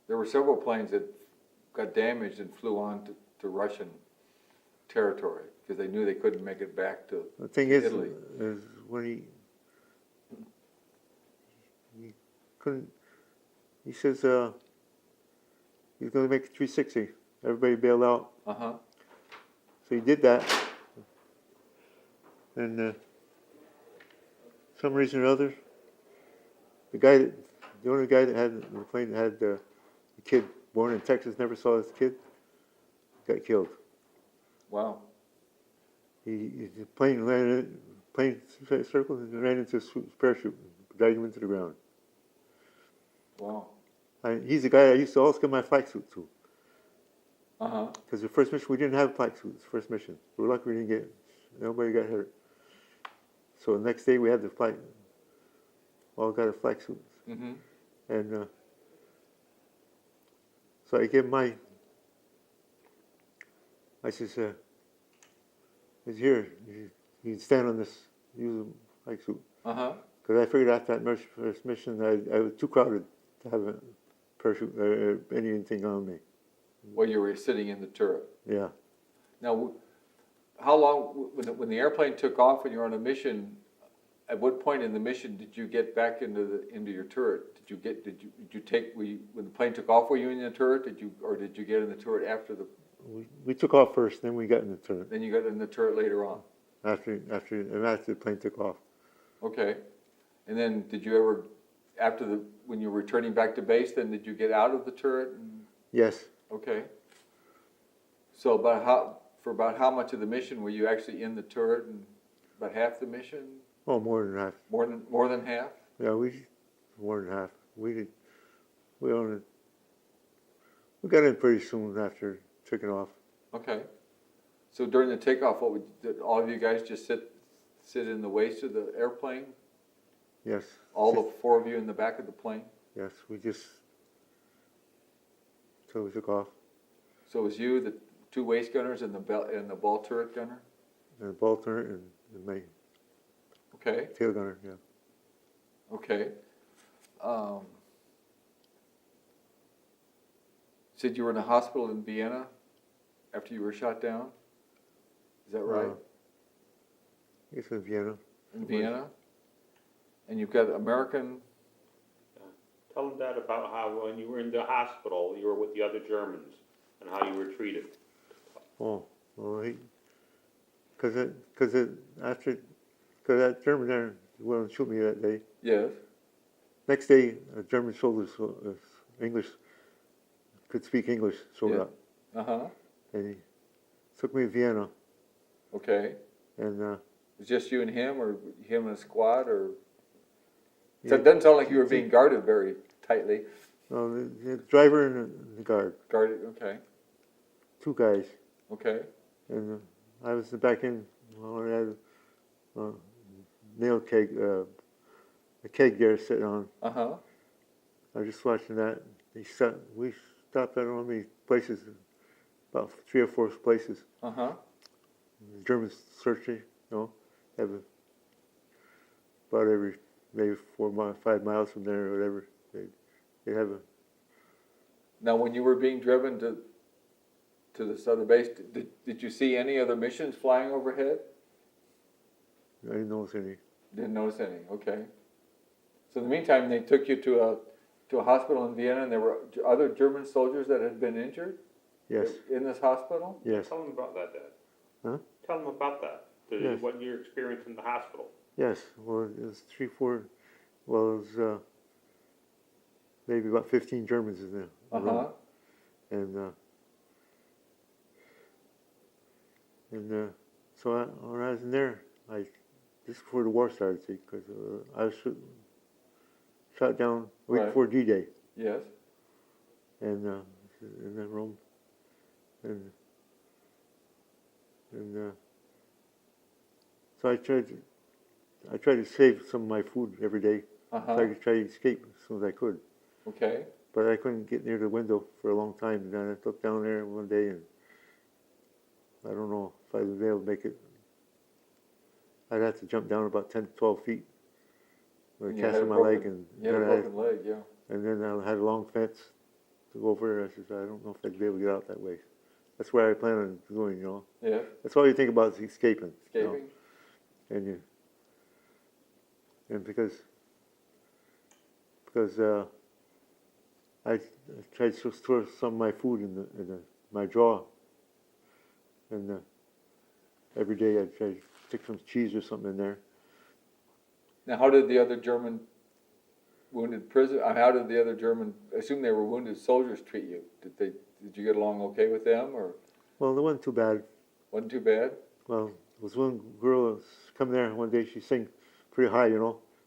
There were several planes that got damaged and flew on to Russian territory because they knew they couldn't make it back to The thing is Italy. when he couldn't, he says he's going to make a 360. Everybody bailed out. Uh-huh. So he did that. And some reason or other, the only guy that had the plane that had the kid born in Texas, never saw his kid, got killed. Wow. The plane circled and ran into his parachute, dragged him into the ground. Wow. He's the guy I used to always get my flight suit to. Uh-huh. Because the first mission, we didn't have flight suits, first mission. We were lucky we didn't get it. Nobody got hurt. So the next day we had the flight, all got a flight suits. Mm-hmm. And so I gave him I says, he's here. You can stand on this, use a flight suit. Uh-huh. Because I figured after that first mission, I was too crowded to have a parachute or anything on me. While you were sitting in the turret. Yeah. Now, how long, when the airplane took off and you were on a mission, at what point in the mission did you get back into your turret? Did you take, when the plane took off, were you in the turret? Did you get in the turret after We took off first, then we got in the turret. then you got in the turret later on? After the plane took off. Okay. And then did you ever, when you were returning back to base, then did you get out of the turret? Yes. Okay. So for about how much of the mission were you actually in the turret, and about half the mission? Oh, more than half. More than half? Yeah, more than half. We got in pretty soon after taking off. Okay. So during the takeoff, did all of you guys just sit in the waist of the airplane? Yes. All the four of you in the back of the plane? Yes, so we took off. So it was you, the two waist gunners, and the ball turret gunner? And the ball turret and my Okay. tail gunner, yeah. Okay. Said you were in a hospital in Vienna after you were shot down? Is that right? I guess in Vienna. In Vienna? And you've got American Tell them, Dad, about how when you were in the hospital, you were with the other Germans and how you were treated. Oh, well, cause that German there wanted to shoot me that day. Yes, Next day, a German soldier, English, could speak English, showed Yeah. up. uh-huh, And he took me to Vienna. okay. And, It's just you and him, or him and a squad, or? So yeah, it doesn't sound like you were being guarded very tightly. the driver and the guard, Guarded, okay, 2 guys. okay, And I was back in, well, I had a nail keg, a keg there sitting on. uh-huh, I was just watching that. We stopped at how many places, about 3 or 4 places. uh-huh. The Germans searching, have about every maybe 5 miles from there or whatever. They have a. Now, when you were being driven to this other base, did you see any other missions flying overhead? I didn't notice any. Didn't notice any, okay. So in the meantime, they took you to a hospital in Vienna, and there were other German soldiers that had been injured? Yes. In this hospital? Yes. Tell them about that, Dad. Huh? Tell them about that. Yes. What your experience in the hospital. Yes. Well, it was 3, 4. Well, it was maybe about 15 Germans in there. Uh-huh, And so when I was in there, just before the war started, see, because I was shot down a week Right. before D-Day, yes, and in that room, and so I tried to save some of my food every day. uh-huh, So I could try to escape as soon as I could, okay, but I couldn't get near the window for a long time. And then I looked down there one day, and I don't know if I would be able to make it. I'd have to jump down about 10 to 12 feet with a You had cast a on my broken- leg, and you had a then broken leg, yeah. I had a long fence to go over. I said, I don't know if I'd be able to get out that way. That's where I plan on going. Yes, That's all you think about is escaping. escaping, And because I tried to store some of my food in my drawer, and every day I tried to stick some cheese or something in there. Now, how did the other German wounded how did the other German, I assume they were wounded soldiers, treat you? Did you get along okay with them, or Well, it wasn't too bad. wasn't too bad? Well, there was one girl that was coming there one day. She sang pretty high,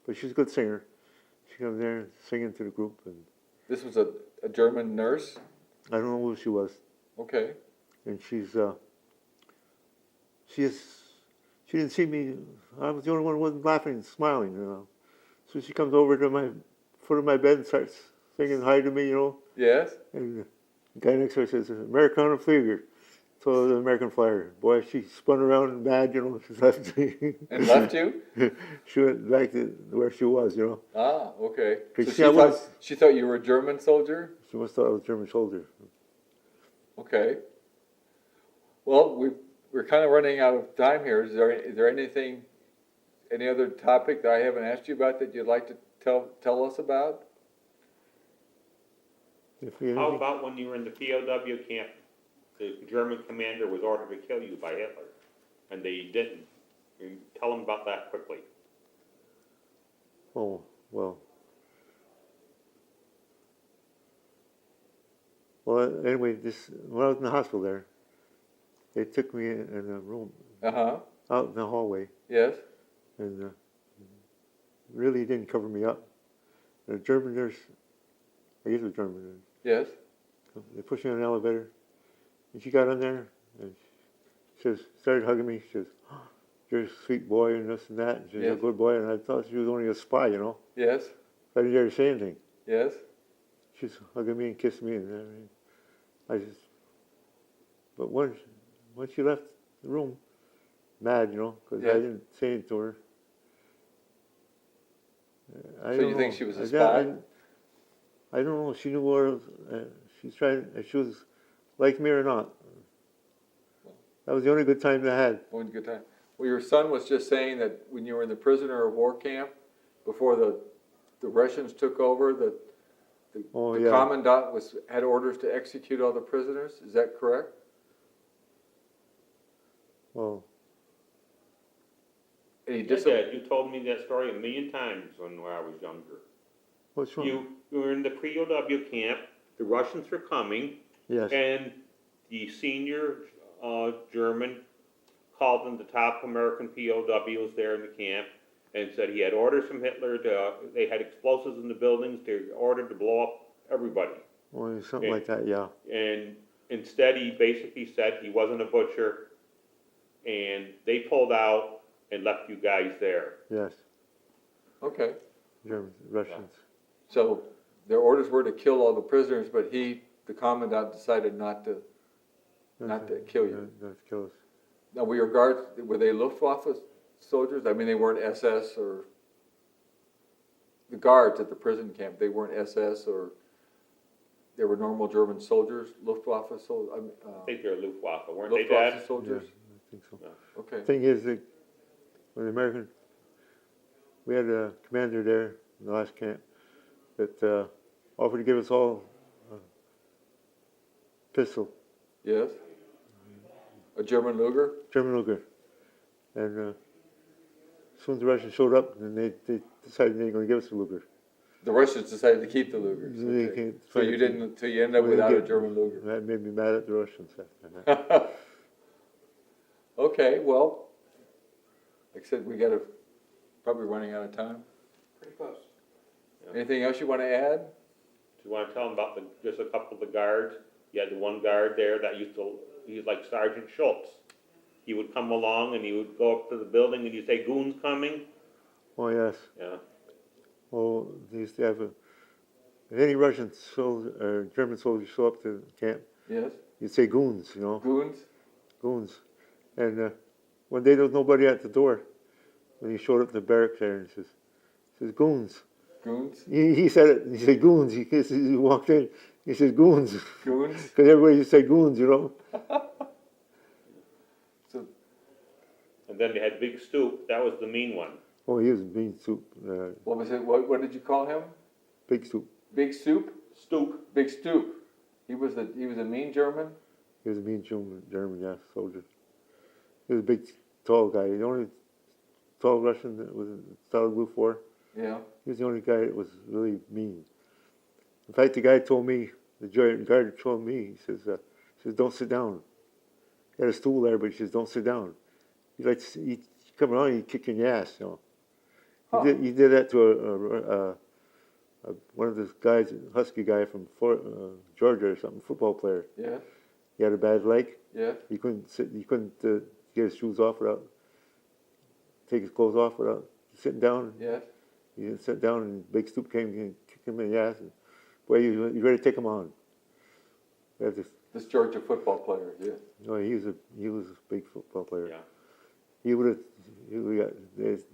but she's a good singer. She come there singing to the group, and This was a German nurse? I don't know who she was. Okay, And she didn't see me. I was the only one who wasn't laughing and smiling. So she comes over to my foot of my bed and starts singing hi to me. yes, And the guy next to her says, "Amerikaner Flieger." So the American flyer. Boy, she spun around mad. She left me. and left you? She went back to where she was. Ah, okay. So Because she thought you were a German soldier? She must have thought I was a German soldier. Okay. Well, we're kind of running out of time here. Is there any other topic that I haven't asked you about that you'd like to tell us about? How about when you were in the POW camp, the German commander was ordered to kill you by Hitler, and they didn't? You tell them about that quickly. Oh, well. Well, anyway, when I was in the hospital there, they took me in a room Uh-huh, out in the hallway, yes, and really didn't cover me up. The German nurse, I guess it was German nurse, yes, they pushed me in an elevator, and she got in there, and she started hugging me. She says, "Oh, you're a sweet boy," and this and that. And she's Yes. a good boy, and I thought she was only a spy, yes, I didn't dare to say anything. yes, She's hugging me and kissing me, and everything. But once she left the room, mad, because Yes. I didn't say anything to her. So you think she was a spy? I don't know if she knew where if she was like me or not. That was the only good time I had. One good time. Well, your son was just saying that when you were in the prisoner of war camp, before the Russians took over, that Oh, The yeah. commandant had orders to execute all the prisoners, is that correct? Well, And he Yeah, dis- Dad, you told me that story a million times when I was younger. what's wrong? You were in the pre-OW camp, the Russians were coming, Yes. and the senior German called in the top American POWs there in the camp and said he had orders from Hitler they had explosives in the buildings, they were ordered to blow up everybody. Or something like that, yeah. And instead he basically said he wasn't a butcher, and they pulled out and left you guys there. Yes. Okay, Germans, Russians. so their orders were to kill all the prisoners, but the commandant decided not to kill you. Not to kill us. Now, were your guards, were they Luftwaffe soldiers? I mean, they weren't SS or, the guards at the prison camp, they weren't SS or, they were normal German soldiers, Luftwaffe soldiers? I think they're Luftwaffe, weren't they, Luftwaffe Dad? soldiers? I think so. Okay, Thing is, that when the American, we had a commander there in the last camp that offered to give us all a pistol, yes? A German Luger? German Luger. And as soon as the Russians showed up, then they decided they were going to give us a Luger. The Russians decided to keep the Lugers. They Okay. can't So find you it. didn't, so you ended up We didn't without a get- German Luger. That made me mad at the Russians after that. Okay, well, like I said, we gotta, probably running out of time. Pretty close. Anything else you wanna add? Do you wanna tell them about just a couple of the guards? You had the one guard there that he was like Sergeant Schultz. He would come along and he would go up to the building and you'd say, goons coming? Oh, yes. Yeah, Well, they used to have if any Russian soldier or German soldier show up to camp, Yes? you'd say goons, you know, Goons? goons. And one day there was nobody at the door when he showed up to the barracks there and says goons. Goons? He said it, he said goons. He walked in, he says goons. Goons? Because everybody used to say goons, you know. So, and then they had Big Stoop, that was the mean one. Oh, he was a mean soup, what was it, what did you call him? big soup. Big Stoop? Stoop, Big Stoop. He was a mean German? He was a mean German, yeah, soldier. He was a big, tall guy. The only tall Russian that was in Stalag Luft War. Yeah. He was the only guy that was really mean. In fact, the guy told me, the guard told me, he says, don't sit down. He had a stool there, but he says, don't sit down. He come around and he'd kick in your ass, you know. Huh. He did that to one of the guys, a husky guy from Georgia or something, football player. Yeah, He had a bad leg. yeah. He couldn't sit. He couldn't get his shoes off without take his clothes off without sitting down. Yes. He didn't sit down, and Big Stoop came and kicked him in the ass. And, boy, you ready to take him on? We had this, This Georgia football player, yeah. no, he was a big football player. yeah. He would have.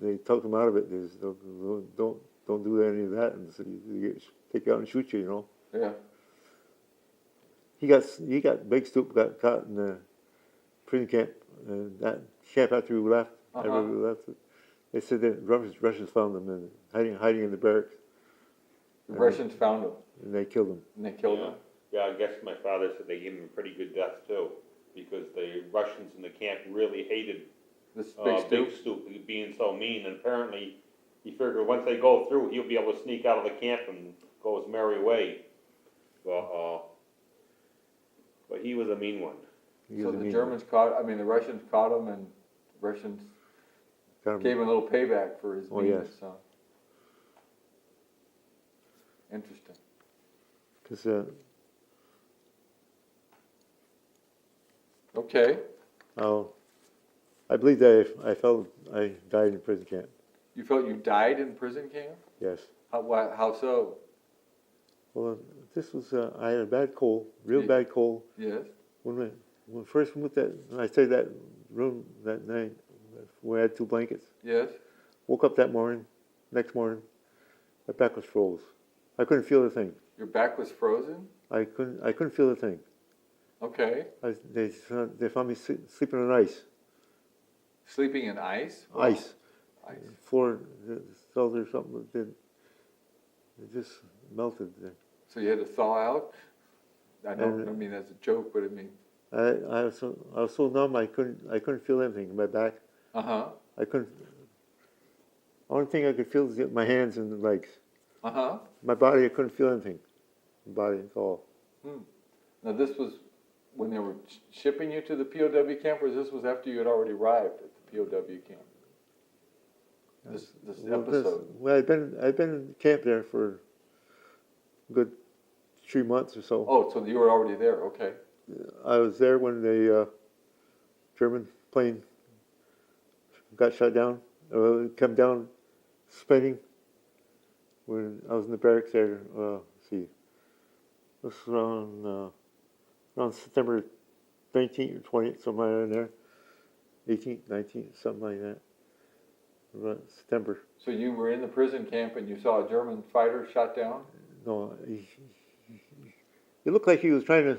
They talked him out of it. They said, don't do any of that, and so you take you out and shoot you. You know. Yeah. He got Big Stoop got caught in the prison camp. That camp after we left. After we left, they said that Russians found him and hiding in the barracks, The Russians found him and they killed him. and they killed Yeah. him. Yeah, I guess my father said they gave him a pretty good death too, because the Russians in the camp really hated This Big Stoop. Big Stoop being so mean, and apparently he figured once they go through, he'll be able to sneak out of the camp and go his merry way. But he was a mean one. He So was a the mean Germans caught, I mean, the Russians caught him and the Russians one. Got him. gave him a little payback for his Oh, meanness, yes. so. Interesting. 'Cause, Okay, I believe that I died in prison camp. you felt you died in prison camp? Yes. How so? Well, this was I had a bad cold, real Yeah. bad cold. Yes, When first we went when I stayed that room that night, we had 2 blankets. yes, Woke up that morning, next morning, my back was froze. I couldn't feel the thing. your back was frozen? I couldn't feel the thing. Okay, They found me sleeping on ice. sleeping in ice? Ice. Ice. Floor, the cells or something, it just melted. So you had to thaw out? I don't, And- I mean, that's a joke, but I mean, I was so numb I couldn't feel anything in my back. uh-huh, I couldn't. Only thing I could feel is my hands and the legs. uh-huh. My body, I couldn't feel anything. My body at all. Now, this was when they were shipping you to the POW camp, or this was after you had already arrived at the POW camp? This Well, episode? well, I've been in camp there for a good 3 months or so. Oh, so you were already there, okay. I was there when the German plane got shot down. It came down spinning. When I was in the barracks there, let's see, this was around September 19th or 20th, somewhere in there. 18th, 19th, something like that. Around September. So you were in the prison camp and you saw a German fighter shot down? No, he looked like he was trying to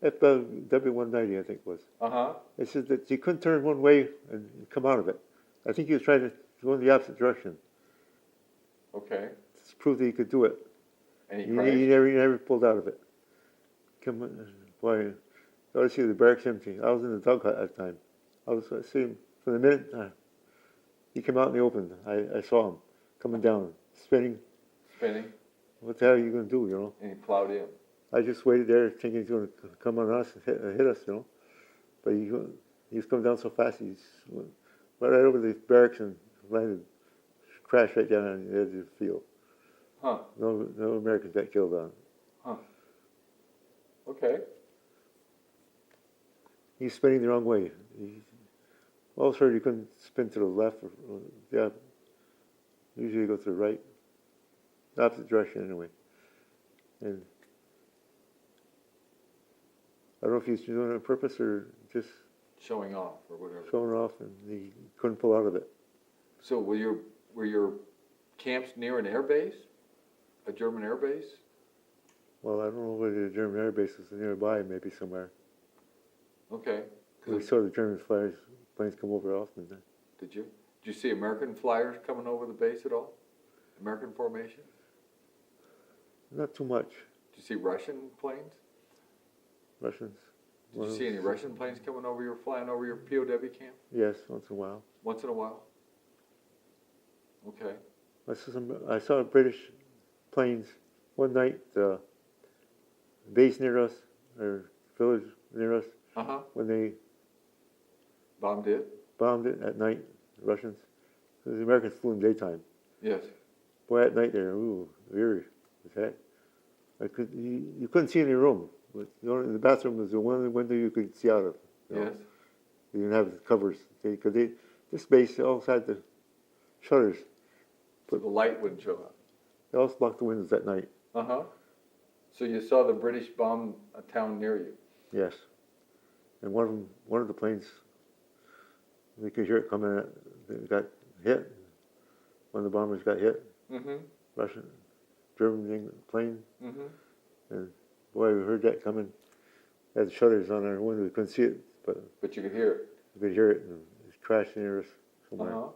FW-190, I think it was. Uh-huh, It said that he couldn't turn one way and come out of it. I think he was trying to go in the opposite direction okay. to prove that he could do it. And he He crashed? never pulled out of it. Boy, I was see the barracks empty. I was in the dugout at the time. I see him from the minute he came out in the open. I saw him coming down, spinning. Spinning, What the hell are you going to do, you know? and he plowed in. I just waited there thinking he's going to come on us and hit us, you know. But he was coming down so fast, he's went right over the barracks and landed, crashed right down on the edge of the field. Huh, No Americans got killed on it. okay. He's spinning the wrong way. All of a sudden, he couldn't spin to the left or yeah. Usually, you go to the right, the opposite direction anyway. And I don't know if he's doing it on purpose or just Showing off or whatever. showing off, and he couldn't pull out of it. So were your camps near an air base? A German air base? Well, I don't know whether the German air base was nearby, maybe somewhere. Okay. We saw the German planes come over often. Did you? Did you see American flyers coming over the base at all? American formation? Not too much. Did you see Russian planes? Russians. Did you see any Russian planes coming over flying over your POW camp? Yes, once in a while. Once in a while? Okay. I saw British planes one night, base near us, or village near us, Uh-huh. when they Bombed it? bombed it at night, the Russians. The Americans flew in daytime. Yes. Boy, at night there, ooh, eerie as heck. You couldn't see in your room. But the bathroom was the one window you could see out of. You know. Yes. You didn't have the covers. This base also had the shutters. So the light wouldn't show up. They also blocked the windows at night. Uh-huh. So you saw the British bomb a town near you? Yes. And one of the planes, they could hear it coming. It got hit. One of the bombers got hit. Mm-hmm. Russian, German plane. Mm-hmm. And boy, we heard that coming. Had the shutters on our window. We couldn't see it, but But you could hear it? we could hear it. And it crashed near us somewhere. Uh-huh.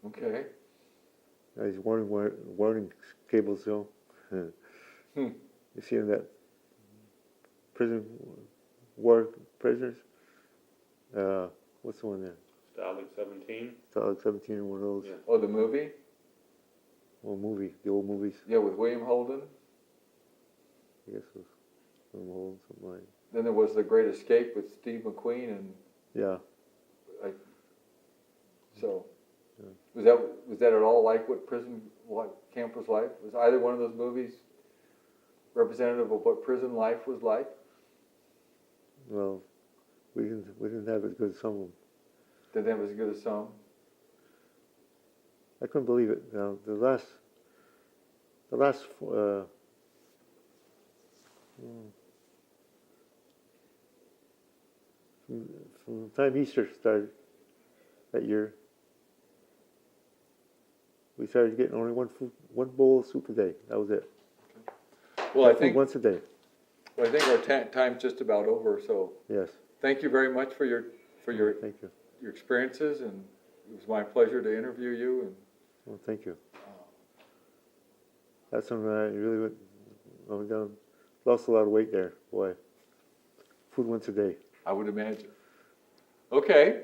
Okay. These warning cables, though. You see in that war prisoners? What's the one there? Stalag 17? Stalag 17 or one of those Yeah. Oh, the movie? the old movies. Yeah, with William Holden. I guess it was from old, something like. Then there was The Great Escape with Steve McQueen, and Yeah. so Yeah. was that at all like what camp was like? Was either one of those movies representative of what prison life was like? Well, we didn't have as good as some of them. Did that was as good as some? I couldn't believe it. Now the last from the time Easter started that year, we started getting only one bowl of soup a day. That was it. Well, I think once a day. our time's just about over. So Yes. thank you very much for your Thank you. experiences, and it was my pleasure to interview you. And Well, thank you. That's when I really went down, lost a lot of weight there, boy. Food once a day. I would imagine. Okay,